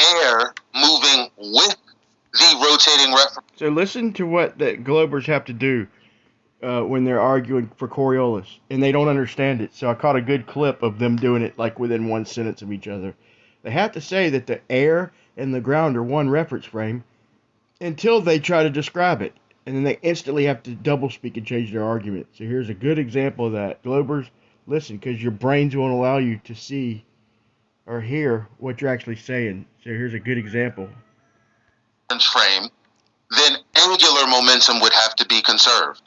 air moving with the rotating reference. So listen to what the Globers have to do when they're arguing for Coriolis, and they don't understand it. So I caught a good clip of them doing it like within one sentence of each other. They have to say that the air and the ground are one reference frame until they try to describe it, and then they instantly have to double speak and change their argument. So here's a good example of that. Globers, listen, because your brains won't allow you to see or hear what you're actually saying. So here's a good example. Frame, then angular momentum would have to be conserved.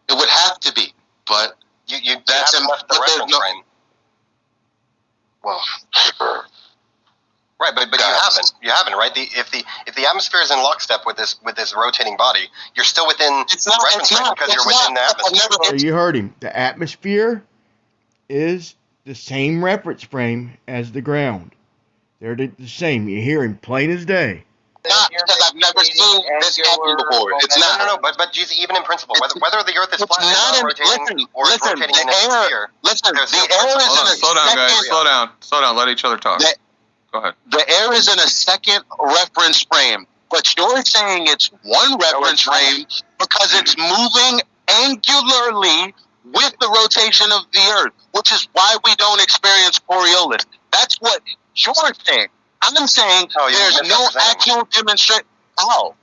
It would have to be, but you that's haven't left the reference frame. Well, sure. Right, but you haven't, right? If the atmosphere is in lockstep with this rotating body, you're still within the reference frame because you're within the atmosphere. So you heard him. The atmosphere is the same reference frame as the ground. They're the same. You hear him plain as day. Not because I've never seen this happen before. It's not. No. But even in principle, whether the Earth is flat or rotating or is rotating in a sphere, listen, the air is in a slow down, guys. Slow down. Let each other talk. Go ahead. The air is in a second reference frame, but you're saying it's one reference frame because it's moving angularly with the rotation of the Earth, which is why we don't experience Coriolis. That's what you're saying. I'm saying there's no actual demonstration. How?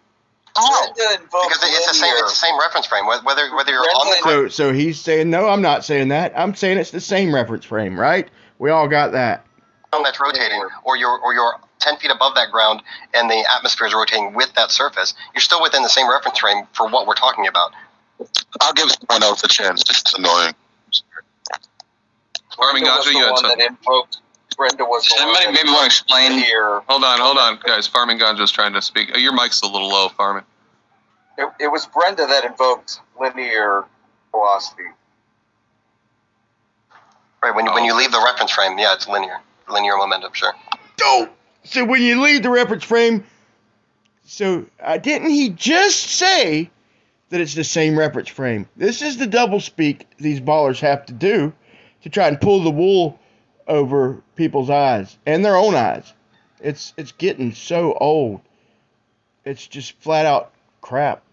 Because it's the same reference frame. Whether you're on the so he's saying no. I'm not saying that. I'm saying it's the same reference frame, right? We all got that. That's rotating, or you're 10 feet above that ground, and the atmosphere is rotating with that surface. You're still within the same reference frame for what we're talking about. I'll give someone else a chance. This is annoying. Farming Ganja, you had something. Brenda was somebody maybe want to explain here. Hold on, guys. Farming Ganja's trying to speak. Your mic's a little low, Farming. It was Brenda that invoked linear velocity. Right, when you leave the reference frame, yeah, it's linear momentum, sure. Oh, so when you leave the reference frame, so didn't he just say that it's the same reference frame? This is the double speak these ballers have to do to try and pull the wool over people's eyes and their own eyes. It's getting so old. It's just flat out crap.